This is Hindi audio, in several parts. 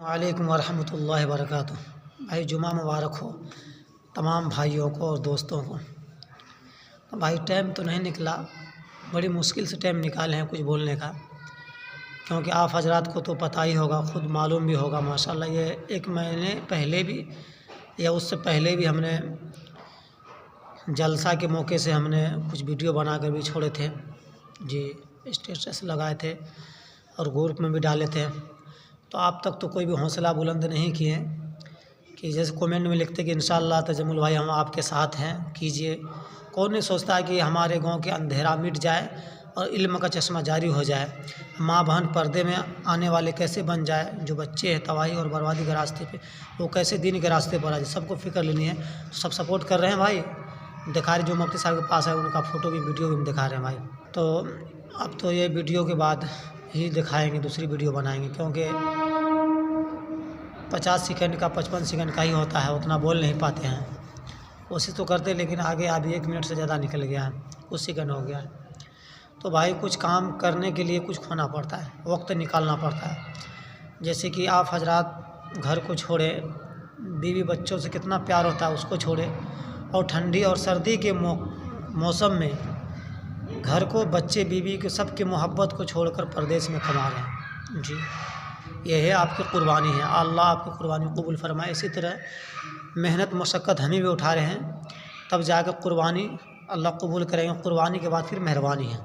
वालेकुम वरहमतुल्लाहि वबरकातुह। भाई जुमा मुबारक हो तमाम भाइयों को और दोस्तों को। तो भाई टाइम तो नहीं निकला, बड़ी मुश्किल से टाइम निकाले हैं कुछ बोलने का, क्योंकि आप हजरात को तो पता ही होगा, ख़ुद मालूम भी होगा माशाल्लाह। ये एक महीने पहले भी या उससे पहले भी हमने जलसा के मौके से हमने कुछ वीडियो बना कर भी छोड़े थे जी, स्टेटस लगाए थे और ग्रुप में भी डाले थे। तो आप तक तो कोई भी हौसला बुलंद नहीं किए कि जैसे कमेंट में लिखते कि इंशाअल्लाह तजम्मुल भाई हम आपके साथ हैं, कीजिए। कौन नहीं सोचता है कि हमारे गांव के अंधेरा मिट जाए और इल्म का चश्मा जारी हो जाए, माँ बहन पर्दे में आने वाले कैसे बन जाए, जो बच्चे हैं तबाही और बर्बादी के रास्ते पे वो कैसे दीन के रास्ते पर आ जाए, सबको फ़िक्र लेनी है। सब सपोर्ट कर रहे हैं भाई, दिखा रहे जो मुफ्ती साहब के पास है उनका फ़ोटो भी वीडियो भी दिखा रहे हैं भाई। तो अब तो ये वीडियो के बाद ही दिखाएंगे, दूसरी वीडियो बनाएंगे, क्योंकि 50 सेकंड का 55 सेकंड का ही होता है, उतना बोल नहीं पाते हैं। कोशिश तो करते लेकिन आगे अभी 1 मिनट से ज़्यादा निकल गया है, कुछ सेकंड हो गया है। तो भाई कुछ काम करने के लिए कुछ खोना पड़ता है, वक्त निकालना पड़ता है। जैसे कि आप हजरात घर को छोड़े, बीवी बच्चों से कितना प्यार होता है उसको छोड़े, और ठंडी और सर्दी के मौसम में घर को, बच्चे बीवी के सबके मोहब्बत को छोड़कर परदेश में कमा रहे हैं जी। यह है आपकी कुर्बानी है, अल्लाह आपकी कुर्बानी कबूल फरमाए। इसी तरह मेहनत मशक्क़त हमें भी उठा रहे हैं, तब जाकर कुर्बानी अल्लाह कबूल करेंगे। कुर्बानी के बाद फिर मेहरबानी है।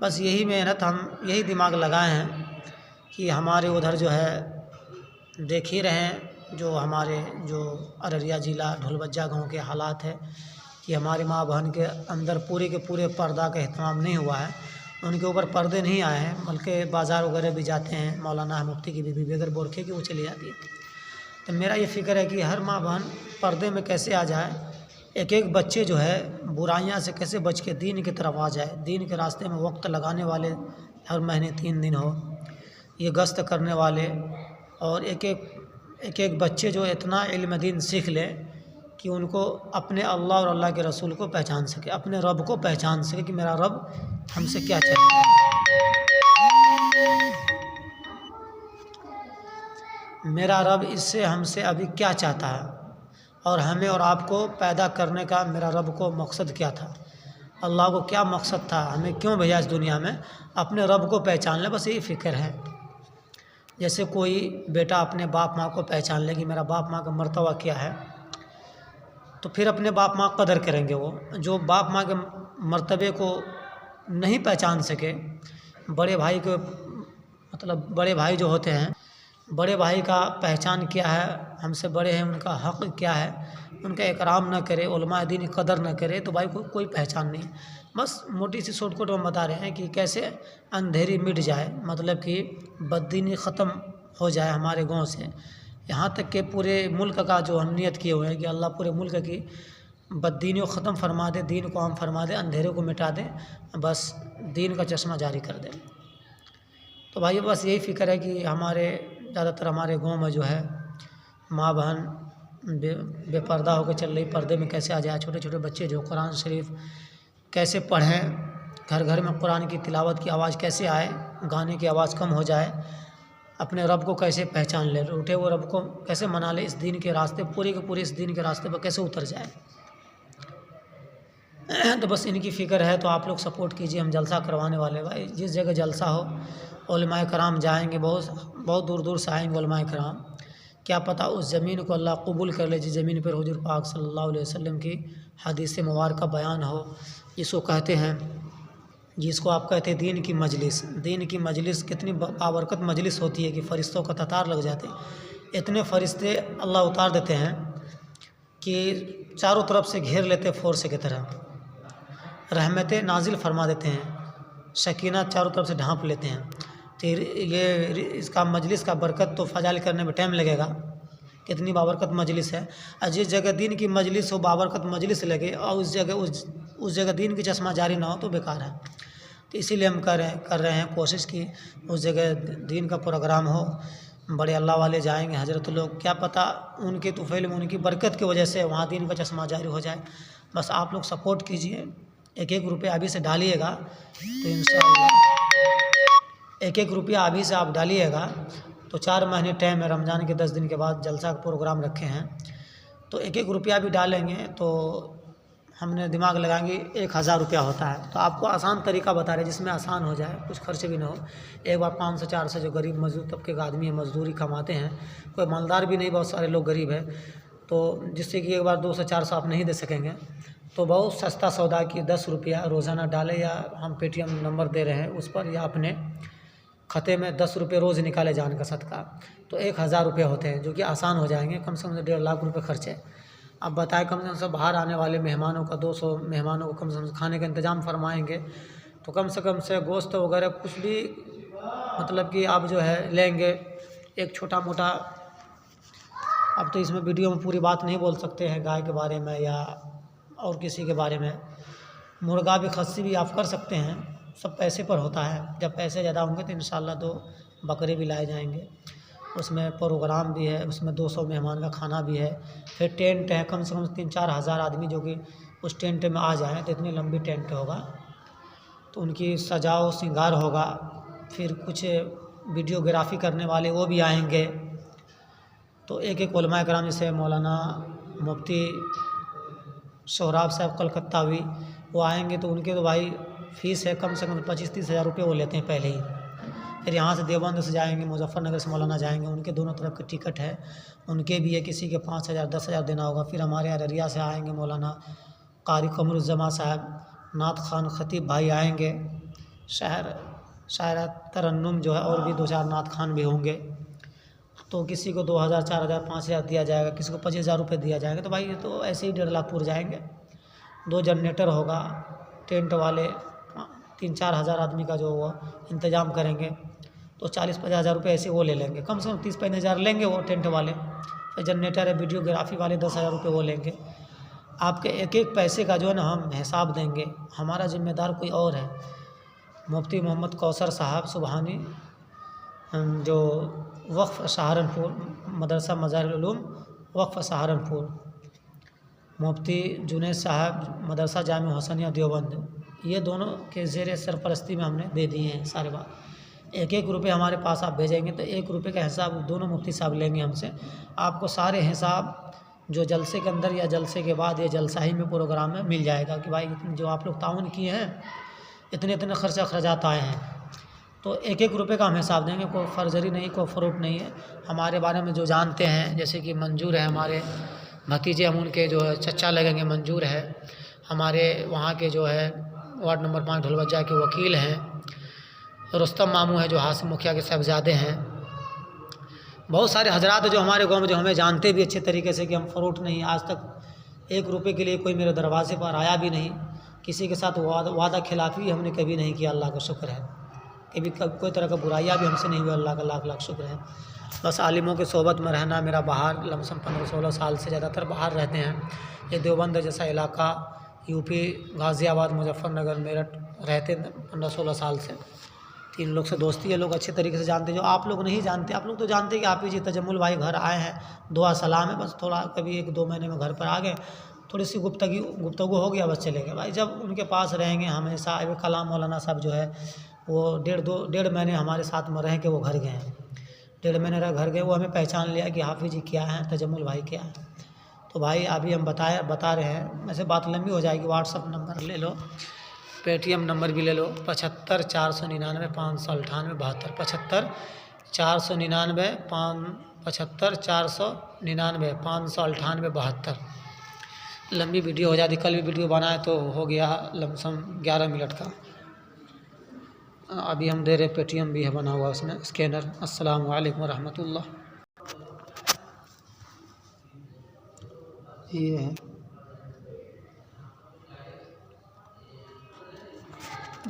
बस यही मेहनत, हम यही दिमाग लगाए हैं कि हमारे उधर जो है देख ही रहे हैं, जो हमारे जो अररिया ज़िला ढोलबज्जा गाँव के हालात है कि हमारी माँ बहन के अंदर पूरे के पूरे पर्दा का एहतमाम नहीं हुआ है, उनके ऊपर पर्दे नहीं आए हैं, बल्कि बाज़ार वगैरह भी जाते हैं, मौलाना मुफ्ती की बीवी बगैर बोरखे की वो चली जाती है। तो मेरा ये फ़िक्र है कि हर माँ बहन पर्दे में कैसे आ जाए, एक एक बच्चे जो है बुराइयाँ से कैसे बच के दीन की तरफ आ जाए, दीन के रास्ते में वक्त लगाने वाले, हर महीने 3 दिन हो ये गश्त करने वाले, और एक एक बच्चे जो इतना इल्म दीन सीख ले कि उनको अपने अल्लाह और अल्लाह के रसूल को पहचान सके, अपने रब को पहचान सके कि मेरा रब हमसे क्या चाहता है, मेरा रब इससे हमसे अभी क्या चाहता है, और हमें और आपको पैदा करने का मेरा रब को मकसद क्या था, अल्लाह को क्या मकसद था, हमें क्यों भेजा इस दुनिया में, अपने रब को पहचान ले। बस यही फ़िक्र है। जैसे कोई बेटा अपने बाप माँ को पहचान ले कि मेरा बाप माँ का मर्तबा क्या है, तो फिर अपने बाप माँ कदर करेंगे। वो जो बाप माँ के मर्तबे को नहीं पहचान सके, बड़े भाई को, मतलब बड़े भाई जो होते हैं, बड़े भाई का पहचान क्या है, हमसे बड़े हैं उनका हक़ क्या है, उनका इकराम न करे, उलमा दीन कदर न करे, तो भाई कोई पहचान नहीं। बस मोटी सी शॉर्टकट में बता रहे हैं कि कैसे अंधेरी मिट जाए, मतलब कि बददीनी ख़त्म हो जाए हमारे गाँव से। यहाँ तक कि पूरे मुल्क का जो हम नियत किए हुए हैं कि अल्लाह पूरे मुल्क की बददीनी को ख़त्म फरमा दे, दीन को आम फरमा दे, अंधेरे को मिटा दे, बस दीन का चश्मा जारी कर दे। तो भाई बस यही फ़िक्र है कि हमारे ज़्यादातर हमारे गांव में जो है माँ बहन बेपर्दा होकर चल रही, पर्दे में कैसे आ जाए, छोटे छोटे बच्चे जो कुरान शरीफ कैसे पढ़ें, घर घर में कुरान की तिलावत की आवाज़ कैसे आए, गाने की आवाज़ कम हो जाए, अपने रब को कैसे पहचान ले, रूठे वो रब को कैसे मना ले, इस दीन के रास्ते पूरे के पूरे इस दीन के रास्ते पर कैसे उतर जाए। तो बस इनकी फ़िक्र है। तो आप लोग सपोर्ट कीजिए, हम जलसा करवाने वाले भाई, जिस जगह जलसा हो उलमाए कराम जाएंगे, बहुत दूर दूर से आएंगे उलमाए कराम। क्या पता उस ज़मीन को अल्लाह कबूल कर ले जिस ज़मीन पर हुजूर पाक सल्लल्लाहु अलैहि वसल्लम की हदीस मुबारक का बयान हो, जिसको कहते हैं, जिसको आप कहते हैं दीन की मजलिस। दीन की मजलिस कितनी बाबरकत मजलिस होती है कि फ़रिश्तों का कतार लग जाते, इतने फ़रिश्ते अल्लाह उतार देते हैं कि चारों तरफ से घेर लेते फोर्स की तरह, रहमतें नाजिल फरमा देते हैं, सकीना चारों तरफ से ढांप लेते हैं। तो ये इसका मजलिस का बरकत तो फजाइल करने में टाइम लगेगा, कितनी बाबरकत मजलिस है। और जिस जगह दीन की मजलिस हो, बाबरकत मजलिस लगे, और उस जगह दीन की चश्मा जारी ना हो तो बेकार है। तो इसीलिए हम कर रहे हैं कोशिश की उस जगह दीन का प्रोग्राम हो, बड़े अल्लाह वाले जाएंगे, हजरत लोग, क्या पता उनके तुफैल में, उनकी बरकत की वजह से वहाँ दीन का चश्मा जारी हो जाए। बस आप लोग सपोर्ट कीजिए, एक एक रुपया अभी से डालिएगा तो इंशाअल्लाह, एक एक रुपया अभी से आप डालिएगा तो 4 महीने टाइम है, रमज़ान के 10 दिन के बाद जलसा का प्रोग्राम रखे हैं। तो 1-1 रुपया भी डालेंगे तो हमने दिमाग लगाएंगे 1000 रुपया होता है। तो आपको आसान तरीका बता रहे जिसमें आसान हो जाए, कुछ खर्च भी ना हो। एक बार 500-400 जो गरीब मजदूर तबके का आदमी है, मजदूरी कमाते हैं, कोई मालदार भी नहीं, बहुत सारे लोग गरीब हैं, तो जिससे कि एक बार 200-400 आप नहीं दे सकेंगे, तो बहुत सस्ता सौदा कि 10 रुपया रोज़ाना डालें, या हम पेटीएम नंबर दे रहे हैं उस पर, या अपने खाते में 10 रुपये रोज़ निकाले जान का सदका, तो 1000 रुपये होते हैं, जो कि आसान हो जाएंगे। कम से कम 1.5 लाख रुपये खर्चे। अब बताएं, कम से कम सब बाहर आने वाले मेहमानों का 200 मेहमानों को कम से कम खाने का इंतज़ाम फरमाएंगे, तो कम से गोश्त वगैरह कुछ भी मतलब कि आप जो है लेंगे एक छोटा मोटा। अब तो इसमें वीडियो में पूरी बात नहीं बोल सकते हैं गाय के बारे में या और किसी के बारे में। मुर्गा भी खस्सी भी आप कर सकते हैं, सब पैसे पर होता है। जब पैसे ज़्यादा होंगे तो इंशाल्लाह 2 बकरे भी लाए जाएंगे। उसमें प्रोग्राम भी है, उसमें 200 मेहमान का खाना भी है। फिर टेंट है, कम से कम 3-4 हज़ार आदमी जो कि उस टेंट में आ जाएँ, तो इतनी लंबी टेंट होगा, तो उनकी सजाओ श्रृंगार होगा। फिर कुछ वीडियोग्राफी करने वाले वो भी आएंगे। तो एक उलमा कराम जैसे मौलाना मुफ्ती सोहराब साहब कलकत्तावी, वो आएंगे, तो उनके तो भाई फ़ीस है कम से कम 25-30 हज़ार रुपये वो लेते हैं पहले ही। फिर यहाँ से देवबंद से जाएंगे, मुजफ्फरनगर से मौलाना जाएंगे, उनके दोनों तरफ के टिकट है, उनके भी है, किसी के 5000 10,000 देना होगा। फिर हमारे अररिया से आएंगे मौलाना कारी कमरुज़्ज़मा साहब, नात खान खतीब भाई आएंगे, शायर तरन्नुम जो है, और भी 2-4 नात खान भी होंगे। तो किसी को 2000 4000 5000 दिया जाएगा, किसी को 25,000 रुपये दिया जाएगा। तो भाई ये तो ऐसे ही 1.5 लाख पूर जाएंगे। 2 जनरेटर होगा, टेंट वाले 3-4 हज़ार आदमी का जो वो इंतज़ाम करेंगे, तो 40-50 हज़ार रुपये ऐसे वो ले लेंगे। कम से कम 30-35 हज़ार लेंगे वो टेंट वाले। फिर जनरेटर है, वीडियोग्राफी वाले 10,000 रुपये वो लेंगे। आपके एक पैसे का जो है ना हम हिसाब देंगे, हमारा जिम्मेदार कोई और है, मुफ्ती मोहम्मद कौसर साहब सुबहानी, जो वक्फ सहारनपुर, मदरसा मज़ाहिरुल उलूम वक्फ सहारनपुर, मुफ्ती जुनैद साहब मदरसा जामिया हसनिया देवबंद, ये दोनों के ज़ेर सरपरस्ती में हमने दे दिए हैं सारे बात। 1-1 रुपये हमारे पास आप भेजेंगे तो 1 रुपये का हिसाब दोनों मुफ्ती साहब लेंगे हमसे। आपको सारे हिसाब जो जलसे के अंदर या जलसे के बाद या जलसा ही में प्रोग्राम में मिल जाएगा कि भाई जो आप लोग ताउन किए हैं, इतने खर्चा अखराजात आए हैं, तो 1-1 रुपये का हम हिसाब देंगे। कोई फर्जरी नहीं, कोई फ्रॉड नहीं है। हमारे बारे में जो जानते हैं, जैसे कि मंजूर है हमारे भतीजे, हम उनके जो है चचा लगेंगे, मंजूर है हमारे वहाँ के जो है वार्ड नंबर 5 ढोलवज्जा के वकील हैं, रुस्तम मामू है जो हासिम मुखिया के साहबजादे हैं। बहुत सारे हजरात जो हमारे गांव में जो हमें जानते भी अच्छे तरीके से कि हम फ्रॉड नहीं, आज तक 1 रुपये के लिए कोई मेरे दरवाजे पर आया भी नहीं, किसी के साथ वादा खिलाफी हमने कभी नहीं किया, अल्लाह का शुक्र है। कभी कोई तरह का बुराइयाँ भी हमसे नहीं हुई, अल्लाह का लाख लाख शुक्र है। बस आलिमों की सोहबत में रहना, मेरा बाहर लमसम 15-16 साल से ज़्यादातर बाहर रहते हैं। ये देवबंद जैसा इलाका, यूपी, गाज़ियाबाद, मुजफ्फरनगर, मेरठ रहते 15-16 साल से। 3 लोग से दोस्ती है, लोग अच्छे तरीके से जानते हैं, जो आप लोग नहीं जानते। आप लोग तो जानते हैं कि आप ही जी तजम्मुल भाई घर आए हैं, दुआ सलाम है, बस थोड़ा कभी 1-2 महीने में घर पर आ गए, थोड़ी सी गुफ्तगू हो गया, बस चले गए। भाई जब उनके पास रहेंगे हमेशा, कलाम मौलाना साहब जो है वो 1.5 महीने हमारे साथ में रह के वो घर गए हैं, 1.5 महीने रह घर गए, वो हमें पहचान लिया कि हाफिज़ जी क्या हैं, तजम्मुल भाई क्या है। तो भाई अभी हम बता रहे हैं, वैसे बात लंबी हो जाएगी। व्हाट्सअप नंबर ले लो, पेटीएम नंबर भी ले लो, 75 499 598 72, 75 499 75 499 598 72। लंबी वीडियो हो जाती, कल भी वीडियो बनाए तो हो गया लमसम 11 मिनट का। अभी हम दे रहे, पेटीएम भी है बना हुआ उसमें स्कैनर। अस्सलामु अलैकुम रहमतुल्लाह। ये है,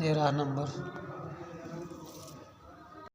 ये रहा नंबर।